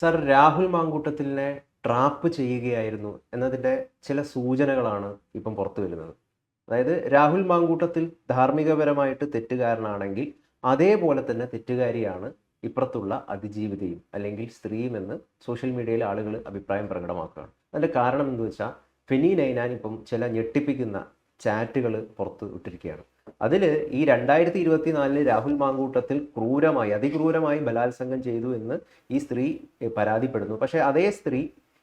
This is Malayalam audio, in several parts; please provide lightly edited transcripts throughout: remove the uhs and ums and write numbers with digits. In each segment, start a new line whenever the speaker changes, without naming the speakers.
സർ, രാഹുൽ മാങ്കൂട്ടത്തിലിനെ ട്രാപ്പ് ചെയ്യുകയായിരുന്നു എന്നതിൻ്റെ ചില സൂചനകളാണ് ഇപ്പം പുറത്തു വരുന്നത്. അതായത് രാഹുൽ മാങ്കൂട്ടത്തിൽ ധാർമ്മികപരമായിട്ട് തെറ്റുകാരനാണെങ്കിൽ അതേപോലെ തന്നെ തെറ്റുകാരിയാണ് ഇപ്പുറത്തുള്ള അതിജീവിതയും അല്ലെങ്കിൽ സ്ത്രീയും എന്ന് സോഷ്യൽ മീഡിയയിൽ ആളുകൾ അഭിപ്രായം പ്രകടമാക്കുകയാണ്. അതിൻ്റെ കാരണം എന്ന് വെച്ചാൽ ഫെനി നൈനാൻ ഇപ്പം ചില ഞെട്ടിപ്പിക്കുന്ന ചാറ്റുകൾ പുറത്ത് വിട്ടിരിക്കുകയാണ്. അതിൽ ഈ 2024 രാഹുൽ മാങ്കൂട്ടത്തിൽ അതിക്രൂരമായി ബലാത്സംഗം ചെയ്തു എന്ന് ഈ സ്ത്രീ പരാതിപ്പെടുന്നു. പക്ഷേ അതേ സ്ത്രീ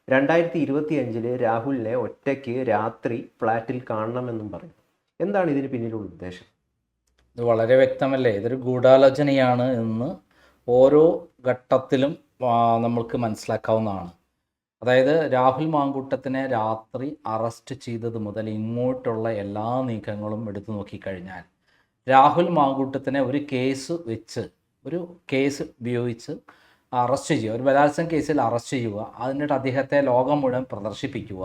2025 രാഹുലിനെ ഒറ്റയ്ക്ക് രാത്രി ഫ്ലാറ്റിൽ കാണണമെന്നും പറയും. എന്താണ് ഇതിന് പിന്നിലുള്ള ഉദ്ദേശം?
ഇത് വളരെ വ്യക്തമല്ലേ? ഇതൊരു ഗൂഢാലോചനയാണ് എന്ന് ഓരോ ഘട്ടത്തിലും നമ്മൾക്ക് മനസ്സിലാക്കാവുന്നതാണ്. അതായത് രാഹുൽ മാങ്കൂട്ടത്തിനെ രാത്രി അറസ്റ്റ് ചെയ്തത് മുതൽ ഇങ്ങോട്ടുള്ള എല്ലാ നീക്കങ്ങളും എടുത്തു നോക്കിക്കഴിഞ്ഞാൽ രാഹുൽ മാങ്കൂട്ടത്തിനെ ഒരു കേസ് ഉപയോഗിച്ച് അറസ്റ്റ് ചെയ്യുക, ഒരു ബലാത്സംഗ കേസിൽ അറസ്റ്റ് ചെയ്യുക, എന്നിട്ട് അദ്ദേഹത്തെ ലോകം മുഴുവൻ പ്രദർശിപ്പിക്കുക,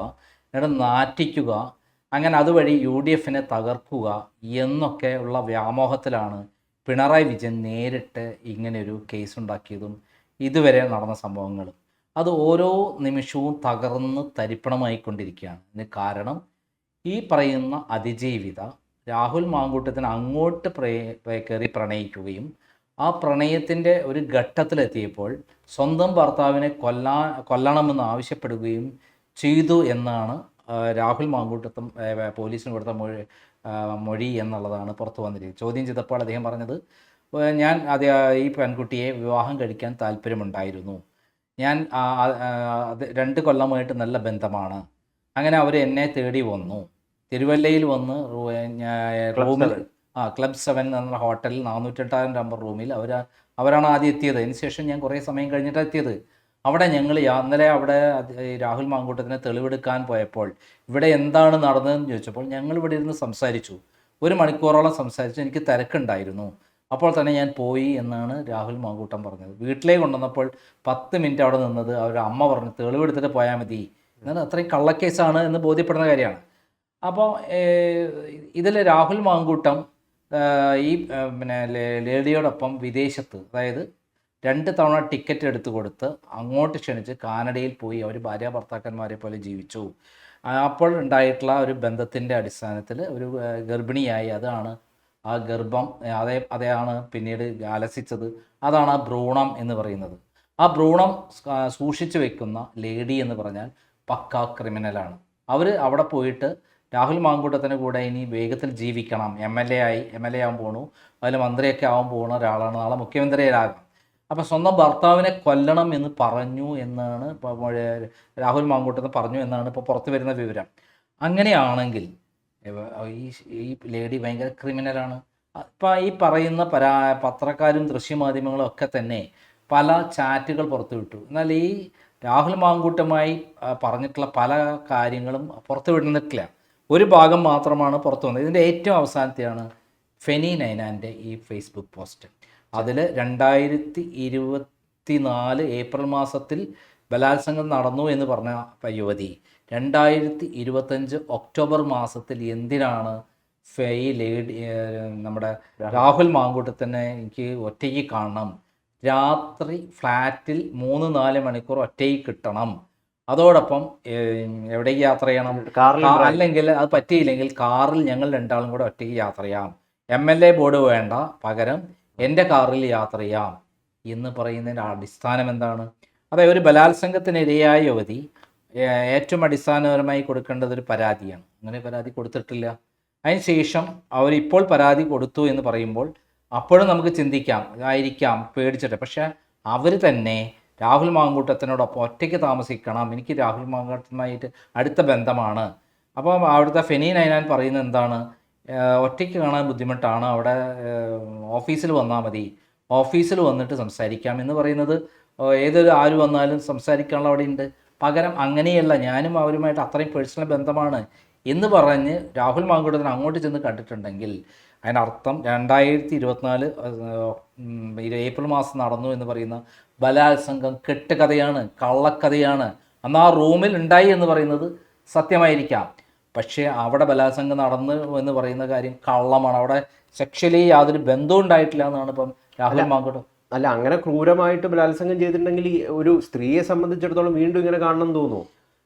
എന്നിട്ട് നാറ്റിക്കുക, അങ്ങനെ അതുവഴി UDFനെ തകർക്കുക എന്നൊക്കെ ഉള്ള വ്യാമോഹത്തിലാണ് പിണറായി വിജയൻ നേരിട്ട് ഇങ്ങനെയൊരു കേസുണ്ടാക്കിയതും ഇതുവരെ നടന്ന സംഭവങ്ങളും. അത് ഓരോ നിമിഷവും തകർന്ന് തരിപ്പണമായിക്കൊണ്ടിരിക്കുകയാണ്. ഇതിന് കാരണം ഈ പറയുന്ന അതിജീവിത രാഹുൽ മാങ്കൂട്ടത്തിന് അങ്ങോട്ട് കയറി പ്രണയിക്കുകയും ആ പ്രണയത്തിൻ്റെ ഒരു ഘട്ടത്തിലെത്തിയപ്പോൾ സ്വന്തം ഭർത്താവിനെ കൊല്ലണമെന്ന് ആവശ്യപ്പെടുകയും ചെയ്തു എന്നാണ് രാഹുൽ മാങ്കൂട്ടത്തും പോലീസിന് കൊടുത്ത മൊഴി എന്നുള്ളതാണ് പുറത്തു വന്നിരിക്കുന്നത്. ചോദ്യം ചെയ്തപ്പോൾ അദ്ദേഹം പറഞ്ഞത്, ഞാൻ ഈ പെൺകുട്ടിയെ വിവാഹം കഴിക്കാൻ താല്പര്യമുണ്ടായിരുന്നു, ഞാൻ 2 കൊല്ലമായിട്ട് നല്ല ബന്ധമാണ്, അങ്ങനെ അവർ എന്നെ തേടി വന്നു, തിരുവല്ലയിൽ വന്ന് റൂമിൽ ക്ലബ് 7 എന്ന ഹോട്ടലിൽ 408 നമ്പർ റൂമിൽ അവരാണ് ആദ്യം എത്തിയത്. അതിനുശേഷം ഞാൻ കുറേ സമയം കഴിഞ്ഞിട്ടാണ് എത്തിയത്. അവിടെ ഞങ്ങൾ ഇന്നലെ അവിടെ രാഹുൽ മാങ്കൂട്ടത്തിനെ തെളിവെടുക്കാൻ പോയപ്പോൾ ഇവിടെ എന്താണ് നടന്നതെന്ന് ചോദിച്ചപ്പോൾ ഞങ്ങൾ ഇവിടെ ഇരുന്ന് സംസാരിച്ചു, 1 മണിക്കൂറോളം സംസാരിച്ചു, എനിക്ക് തിരക്കുണ്ടായിരുന്നു, അപ്പോൾ തന്നെ ഞാൻ പോയി എന്നാണ് രാഹുൽ മാങ്കൂട്ടം പറഞ്ഞത്. വീട്ടിലേക്ക് കൊണ്ടുവന്നപ്പോൾ 10 മിനിറ്റ് അവിടെ നിന്നത് അവരുടെ അമ്മ പറഞ്ഞു തെളിവെടുത്തിട്ട് പോയാൽ മതി, എന്നാൽ അത്രയും കള്ളക്കേസാണ് എന്ന് ബോധ്യപ്പെടുന്ന കാര്യമാണ്. അപ്പോൾ ഇതിൽ രാഹുൽ മാങ്കൂട്ടം ഈ ലേഡിയോടൊപ്പം വിദേശത്ത്, അതായത് 2 തവണ ടിക്കറ്റ് എടുത്തു കൊടുത്ത് അങ്ങോട്ട് ക്ഷണിച്ച് കാനഡയിൽ പോയി അവർ ഭാര്യ ഭർത്താക്കന്മാരെ പോലെ ജീവിച്ചു. അപ്പോൾ ഉണ്ടായിട്ടുള്ള ഒരു ബന്ധത്തിൻ്റെ അടിസ്ഥാനത്തിൽ ഒരു ഗർഭിണിയായി, അതാണ് ആ ഗർഭം, അതെയാണ് പിന്നീട് അലസിച്ചത്, അതാണ് ആ ഭ്രൂണം എന്ന് പറയുന്നത്. ആ ഭ്രൂണം സൂക്ഷിച്ചു വെക്കുന്ന ലേഡി എന്ന് പറഞ്ഞാൽ പക്കാ ക്രിമിനലാണ്. അവർ അവിടെ പോയിട്ട് രാഹുൽ മാങ്കൂട്ടത്തിന് കൂടെ ഇനി വേഗത്തിൽ ജീവിക്കണം, MLA ആകാൻ പോണു, അതിൽ മന്ത്രിയൊക്കെ ആവാൻ പോകുന്ന ഒരാളാണ്, നാളെ മുഖ്യമന്ത്രിയാകാം, അപ്പം സ്വന്തം ഭർത്താവിനെ കൊല്ലണം എന്ന് പറഞ്ഞു എന്നാണ് രാഹുൽ മാങ്കൂട്ടത്തിന് പറഞ്ഞു എന്നാണ് ഇപ്പോൾ പുറത്തു വരുന്ന വിവരം. അങ്ങനെയാണെങ്കിൽ ഈ ലേഡി ഭയങ്കര ക്രിമിനലാണ്. ഇപ്പം ഈ പറയുന്ന പത്രക്കാരും ദൃശ്യമാധ്യമങ്ങളും ഒക്കെ തന്നെ പല ചാറ്റുകൾ പുറത്തുവിട്ടു. എന്നാൽ ഈ രാഹുൽ മാങ്കൂട്ടമായി പറഞ്ഞിട്ടുള്ള പല കാര്യങ്ങളും പുറത്തു വിടുന്നിട്ടില്ല. ഒരു ഭാഗം മാത്രമാണ് പുറത്തു വന്നത്. ഇതിൻ്റെ ഏറ്റവും അവസാനത്തെയാണ് ഫെനി നൈനാൻ്റെ ഈ ഫേസ്ബുക്ക് പോസ്റ്റ്. അതിൽ 2024 ഏപ്രിൽ മാസത്തിൽ ബലാത്സംഗം നടന്നു എന്ന് പറഞ്ഞ യുവതി 2025 ഒക്ടോബർ മാസത്തിൽ എന്തിനാണ് ഈ ലേഡി നമ്മുടെ രാഹുൽ മാങ്കൂട്ടത്തിനെ എനിക്ക് ഒറ്റയ്ക്ക് കാണണം, രാത്രി ഫ്ലാറ്റിൽ 3-4 മണിക്കൂർ ഒറ്റയ്ക്ക് കിട്ടണം, അതോടൊപ്പം എവിടേക്ക് യാത്ര ചെയ്യണം, അല്ലെങ്കിൽ അത് പറ്റിയില്ലെങ്കിൽ കാറിൽ ഞങ്ങൾ 2 ആളും കൂടെ ഒറ്റയ്ക്ക് യാത്ര ചെയ്യാം, MLA ബോർഡ് വേണ്ട, പകരം എൻ്റെ കാറിൽ യാത്ര ചെയ്യാം എന്ന് പറയുന്നതിൻ്റെ അടിസ്ഥാനം എന്താണ്? അതായത് ഒരു ബലാത്സംഗത്തിനിരയായ യുവതി ഏറ്റവും അടിസ്ഥാനപരമായി കൊടുക്കേണ്ടത് ഒരു പരാതിയാണ്. അങ്ങനെ പരാതി കൊടുത്തിട്ടില്ല. അതിനുശേഷം അവരിപ്പോൾ പരാതി കൊടുത്തു എന്ന് പറയുമ്പോൾ അപ്പോഴും നമുക്ക് ചിന്തിക്കാം, ആയിരിക്കാം പേടിച്ചിട്ട്. പക്ഷേ അവർ തന്നെ രാഹുൽ മാങ്കൂട്ടത്തിനോടൊപ്പം ഒറ്റയ്ക്ക് താമസിക്കണം, എനിക്ക് രാഹുൽ മാങ്കൂട്ടത്തുമായിട്ട് അടുത്ത ബന്ധമാണ്. അപ്പോൾ അവിടുത്തെ ഫെനി നൈനാൻ പറയുന്നത് എന്താണ്? ഒറ്റയ്ക്ക് കാണാൻ ബുദ്ധിമുട്ടാണ്, അവിടെ ഓഫീസിൽ വന്നാൽ മതി, ഓഫീസിൽ വന്നിട്ട് സംസാരിക്കാം എന്ന് പറയുന്നത് ആര് വന്നാലും സംസാരിക്കാനുള്ള അവിടെ ഉണ്ട്. പകരം അങ്ങനെയല്ല, ഞാനും അവരുമായിട്ട് അത്രയും പേഴ്സണൽ ബന്ധമാണ് എന്ന് പറഞ്ഞ് രാഹുൽ മാങ്കൂട്ടത്തിന് അങ്ങോട്ട് ചെന്ന് കണ്ടിട്ടുണ്ടെങ്കിൽ അതിനർത്ഥം 2024 ഏപ്രിൽ മാസം നടന്നു എന്ന് പറയുന്ന ബലാത്സംഗം കെട്ടുകഥയാണ്, കള്ളക്കഥയാണ്. അന്ന് ആ റൂമിൽ ഉണ്ടായി എന്ന് പറയുന്നത് സത്യമായിരിക്കാം, പക്ഷേ അവിടെ ബലാത്സംഗം നടന്നു എന്ന് പറയുന്ന കാര്യം കള്ളമാണ്. അവിടെ സെക്ഷലി യാതൊരു ബന്ധവും ഉണ്ടായിട്ടില്ല എന്നാണ് ഇപ്പം രാഹുൽ മാങ്കൂട്ടം.
അല്ല, അങ്ങനെ ക്രൂരമായിട്ട് ബലാത്സംഗം ചെയ്തിട്ടുണ്ടെങ്കിൽ ഈ ഒരു സ്ത്രീയെ സംബന്ധിച്ചിടത്തോളം വീണ്ടും ഇങ്ങനെ കാണണം എന്ന് തോന്നുന്നു.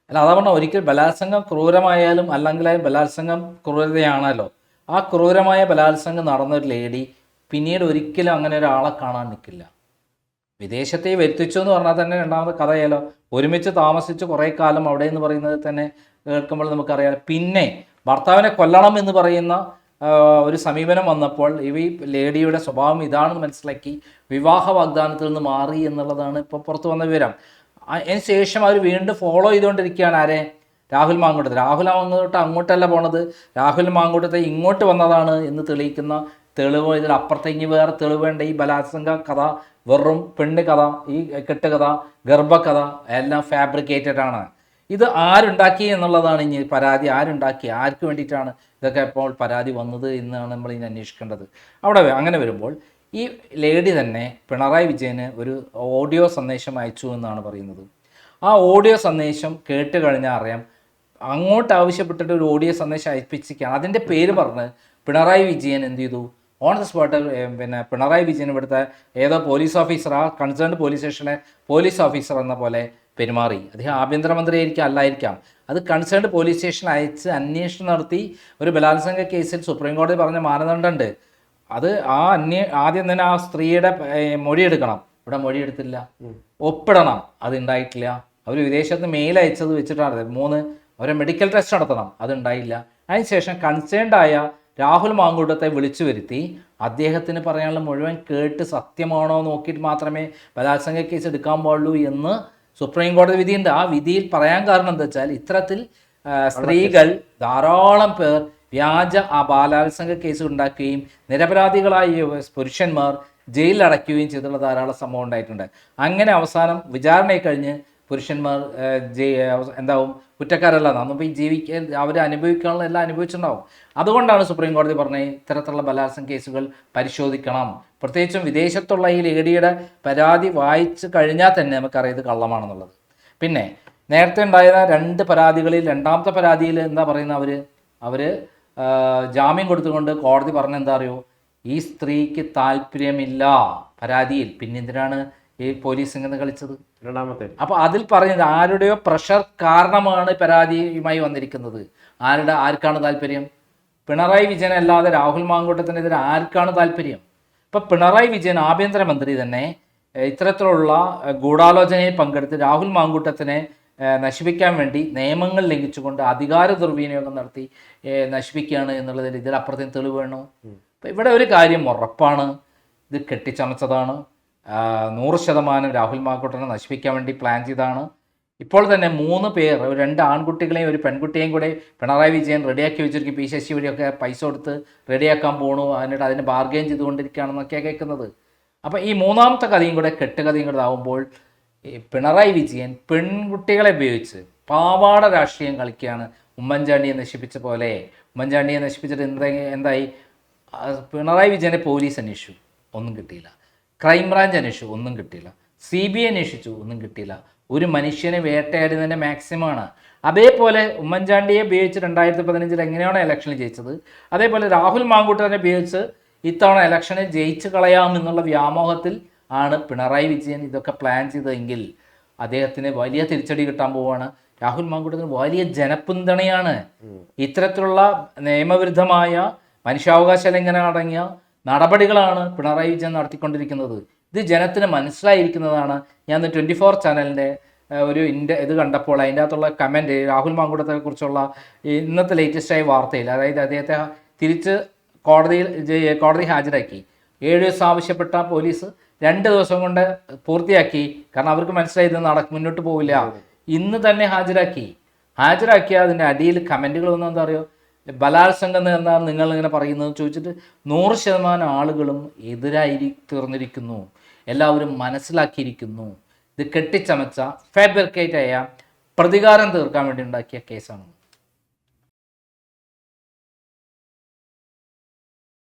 അല്ല, അതാ പറഞ്ഞാൽ ഒരിക്കൽ ബലാത്സംഗം ക്രൂരമായാലും അല്ലെങ്കിലായാലും ബലാത്സംഗം ക്രൂരതയാണല്ലോ. ആ ക്രൂരമായ ബലാത്സംഗം നടന്നൊരു ലേഡി പിന്നീട് ഒരിക്കലും അങ്ങനെ ഒരാളെ കാണാൻ നിൽക്കില്ല. വിദേശത്തെ വരുത്തിച്ചു എന്ന് പറഞ്ഞാൽ തന്നെ രണ്ടാമത് കഥയാലോ. ഒരുമിച്ച് താമസിച്ച് കുറേ കാലം അവിടെ എന്ന് പറയുന്നത് തന്നെ കേൾക്കുമ്പോൾ നമുക്കറിയാം. പിന്നെ ഭർത്താവിനെ കൊല്ലണം എന്ന് പറയുന്ന ഒരു സമീപനം വന്നപ്പോൾ ഈ ലേഡിയുടെ സ്വഭാവം ഇതാണെന്ന് മനസ്സിലാക്കി വിവാഹ വാഗ്ദാനത്തിൽ നിന്ന് മാറി എന്നുള്ളതാണ് ഇപ്പോൾ പുറത്തു വന്ന വിവരം. അതിന് ശേഷം അവർ വീണ്ടും ഫോളോ ചെയ്തുകൊണ്ടിരിക്കുകയാണ് ആരെ? രാഹുൽ മാങ്കൂട്ടത്തെ. രാഹുൽ മാങ്കൂട്ടം അങ്ങോട്ടല്ല പോണത്, രാഹുൽ മാങ്കൂട്ടത്തെ ഇങ്ങോട്ട് വന്നതാണ് എന്ന് തെളിയിക്കുന്ന തെളിവ് ഇതിൽ അപ്പുറത്തേക്ക് വേറെ തെളിവ് വേണ്ട. ഈ ബലാത്സംഗ കഥ വെറും പെണ്ണ് കഥ, ഈ കെട്ടുകഥ, ഗർഭകഥ എല്ലാം ഫാബ്രിക്കേറ്റഡ് ആണ്. ഇത് ആരുണ്ടാക്കി എന്നുള്ളതാണ് ഇനി പരാതി. ആരുണ്ടാക്കി, ആർക്ക് വേണ്ടിയിട്ടാണ് ഇതൊക്കെ ഇപ്പോൾ പരാതി വന്നത് എന്നാണ് നമ്മൾ ഇനി അന്വേഷിക്കേണ്ടത്. അവിടെ അങ്ങനെ വരുമ്പോൾ ഈ ലേഡി തന്നെ പിണറായി വിജയന് ഒരു ഓഡിയോ സന്ദേശം അയച്ചു എന്നാണ് പറയുന്നത്. ആ ഓഡിയോ സന്ദേശം കേട്ട് കഴിഞ്ഞാൽ അറിയാം അങ്ങോട്ട് ആവശ്യപ്പെട്ടിട്ട് ഒരു ഓഡിയോ സന്ദേശം അയപ്പിച്ചിരിക്കുകയാണ്. അതിൻ്റെ പേര് പറഞ്ഞ് പിണറായി വിജയൻ എന്ത് ചെയ്തു? On the spot Pinarayi Vijayan ഇവിടുത്തെ ഏതോ പോലീസ് ഓഫീസർ, ആ കൺസേൺഡ് പോലീസ് സ്റ്റേഷനിലെ പോലീസ് ഓഫീസർ എന്ന പോലെ പെരുമാറി. അദ്ദേഹം ആഭ്യന്തരമന്ത്രി ആയിരിക്കാം, അല്ലായിരിക്കാം. അത് കൺസേൺഡ് പോലീസ് സ്റ്റേഷനിൽ അയച്ച് അന്വേഷണം നടത്തി ഒരു ബലാത്സംഗ കേസിൽ സുപ്രീം കോടതി പറഞ്ഞ മാനദണ്ഡമുണ്ട്. അത് ആദ്യം തന്നെ ആ സ്ത്രീയുടെ മൊഴിയെടുക്കണം. ഇവിടെ മൊഴിയെടുത്തില്ല. ഒപ്പിടണം, അത് ഉണ്ടായിട്ടില്ല. അവർ വിദേശത്ത് മെയിൽ അയച്ചത് വെച്ചിട്ടാണ് 3 അവരെ മെഡിക്കൽ ടെസ്റ്റ് നടത്തണം, അതുണ്ടായില്ല. അതിനുശേഷം കൺസേൺഡ് ആയ രാഹുൽ മാങ്കൂട്ടത്തെ വിളിച്ചു വരുത്തി അദ്ദേഹത്തിന് പറയാനുള്ള മുഴുവൻ കേട്ട് സത്യമാണോ നോക്കിയിട്ട് മാത്രമേ ബലാത്സംഗ കേസ് എടുക്കാൻ പാടുള്ളൂ എന്ന് സുപ്രീം കോടതി വിധിയുണ്ട്. ആ വിധിയിൽ പറയാൻ കാരണം എന്താ വെച്ചാൽ ഇത്തരത്തിൽ സ്ത്രീകൾ ധാരാളം പേർ വ്യാജ ബലാത്സംഗ കേസ് ഉണ്ടാക്കുകയും നിരപരാധികളായ പുരുഷന്മാർ ജയിലിൽ അടയ്ക്കുകയും ചെയ്തുള്ള ധാരാളം സംഭവം ഉണ്ടായിട്ടുണ്ട്. അങ്ങനെ അവസാനം വിചാരണയെ കഴിഞ്ഞ് പുരുഷന്മാർ എന്താവും, കുറ്റക്കാരല്ല, നമ്മളിപ്പോൾ ഈ ജീവിക്കാൻ അവർ അനുഭവിക്കാനുള്ള എല്ലാം അനുഭവിച്ചിട്ടുണ്ടാവും. അതുകൊണ്ടാണ് സുപ്രീം കോടതി പറഞ്ഞത് ഇത്തരത്തിലുള്ള ബലാത്സംഗ കേസുകൾ പരിശോധിക്കണം. പ്രത്യേകിച്ചും വിദേശത്തുള്ള ഈ ലേഡിയുടെ പരാതി വായിച്ച് കഴിഞ്ഞാൽ തന്നെ നമുക്കറിയാം ഇത് കള്ളമാണെന്നുള്ളത്. പിന്നെ നേരത്തെ ഉണ്ടായിരുന്ന 2 പരാതികളിൽ രണ്ടാമത്തെ പരാതിയിൽ എന്താ പറയുന്നത്? അവർ ജാമ്യം കൊടുത്തുകൊണ്ട് കോടതി പറഞ്ഞ എന്താ അറിയോ? ഈ സ്ത്രീക്ക് താല്പര്യമില്ല പരാതിയിൽ, പിന്നെന്തിനാണ് ഈ പോലീസ് ഇങ്ങനെ കളിച്ചത്?
രണ്ടാമത്തെ.
അപ്പോൾ അതിൽ പറഞ്ഞത് ആരുടെയോ പ്രഷർ കാരണമാണ് പരാതിയുമായി വന്നിരിക്കുന്നത്. ആർക്കാണ് താല്പര്യം? പിണറായി വിജയൻ അല്ലാതെ രാഹുൽ മാങ്കൂട്ടത്തിനെതിരെ ആർക്കാണ് താല്പര്യം? ഇപ്പം പിണറായി വിജയൻ ആഭ്യന്തരമന്ത്രി തന്നെ ഇത്തരത്തിലുള്ള ഗൂഢാലോചനയിൽ പങ്കെടുത്ത് രാഹുൽ മാങ്കൂട്ടത്തിനെ നശിപ്പിക്കാൻ വേണ്ടി നിയമങ്ങൾ ലംഘിച്ചുകൊണ്ട് അധികാര ദുർവിനിയോഗം നടത്തി നശിപ്പിക്കുകയാണ് എന്നുള്ളതിൽ ഇതിലപ്പുറത്തേക്ക് തെളിവ് വേണോ? അപ്പം ഇവിടെ ഒരു കാര്യം ഉറപ്പാണ്, ഇത് കെട്ടിച്ചമച്ചതാണ്. 100% രാഹുൽ മാങ്കൂട്ടനെ നശിപ്പിക്കാൻ വേണ്ടി പ്ലാൻ ചെയ്താണ്. ഇപ്പോൾ തന്നെ 3 പേർ, 2 ആൺകുട്ടികളെയും ഒരു പെൺകുട്ടിയെയും കൂടെ പിണറായി വിജയൻ റെഡിയാക്കി വെച്ചിരിക്കും. പി ശശി വഴിയൊക്കെ പൈസ കൊടുത്ത് റെഡിയാക്കാൻ പോകണു, എന്നിട്ട് അതിന് ബാർഗെയിൻ ചെയ്തുകൊണ്ടിരിക്കുകയാണെന്നൊക്കെയാണ് കേൾക്കുന്നത്. അപ്പോൾ ഈ 3ാമത്തെ കഥയും കൂടെ കെട്ടുകഥയും കൂടെ ആകുമ്പോൾ പിണറായി വിജയൻ പെൺകുട്ടികളെ ഉപയോഗിച്ച് പാവാട രാഷ്ട്രീയം കളിക്കുകയാണ്. ഉമ്മൻചാണ്ടിയെ നശിപ്പിച്ച പോലെ. ഉമ്മൻചാണ്ടിയെ നശിപ്പിച്ചിട്ട് എന്തായി? പിണറായി വിജയനെ പോലീസ് അന്വേഷിച്ചു, ഒന്നും കിട്ടിയില്ല. ക്രൈംബ്രാഞ്ച് അന്വേഷിച്ചു, ഒന്നും കിട്ടിയില്ല. CBI അന്വേഷിച്ചു, ഒന്നും കിട്ടിയില്ല. ഒരു മനുഷ്യനെ വേട്ടയാടുന്നതിൻ്റെ മാക്സിമമാണ്. അതേപോലെ ഉമ്മൻചാണ്ടിയെ ഉപയോഗിച്ച് 2015 എങ്ങനെയാണോ ഇലക്ഷനിൽ ജയിച്ചത്, അതേപോലെ രാഹുൽ മാങ്കൂട്ടനെ ഉപയോഗിച്ച് ഇത്തവണ ഇലക്ഷനിൽ ജയിച്ചു കളയാമെന്നുള്ള വ്യാമോഹത്തിൽ ആണ് പിണറായി വിജയൻ ഇതൊക്കെ പ്ലാൻ ചെയ്തതെങ്കിൽ അദ്ദേഹത്തിന് വലിയ തിരിച്ചടി കിട്ടാൻ പോവുകയാണ്. രാഹുൽ മാങ്കൂട്ടത്തിന് വലിയ ജനപിന്തുണയാണ്. ഇത്തരത്തിലുള്ള നിയമവിരുദ്ധമായ മനുഷ്യാവകാശ ലംഘനം അടങ്ങിയ നടപടികളാണ് പിണറായി വിജയൻ നടത്തിക്കൊണ്ടിരിക്കുന്നത്. ഇത് ജനത്തിന് മനസ്സിലായിരിക്കുന്നതാണ്. ഞാൻ 24 ചാനലിൻ്റെ ഒരു ഇത് കണ്ടപ്പോൾ അതിൻ്റെ അകത്തുള്ള കമൻറ്റ് രാഹുൽ മാങ്കൂട്ടത്തെ കുറിച്ചുള്ള ഇന്നത്തെ ലേറ്റസ്റ്റായ വാർത്തയിൽ, അതായത് അദ്ദേഹത്തെ തിരിച്ച് കോടതി ഹാജരാക്കി. 7 ദിവസം ആവശ്യപ്പെട്ട പോലീസ് 2 ദിവസം കൊണ്ട് പൂർത്തിയാക്കി. കാരണം അവർക്ക് മനസ്സിലായി ഇത് മുന്നോട്ട് പോവില്ല. ഇന്ന് തന്നെ ഹാജരാക്കിയ അതിൻ്റെ അടിയിൽ കമൻറ്റുകൾ വന്നത് എന്താ പറയുക? ബലാത്സംഗം എന്നാണ് നിങ്ങളിങ്ങനെ പറയുന്നത് ചോദിച്ചിട്ട് 100% ആളുകളും എതിരായി തീർന്നിരിക്കുന്നു. എല്ലാവരും മനസ്സിലാക്കിയിരിക്കുന്നു ഇത് കെട്ടിച്ചമച്ച ഫാബ്രിക്കേറ്റ് ആയ പ്രതികാരം തീർക്കാൻ വേണ്ടി ഉണ്ടാക്കിയ കേസാണ്.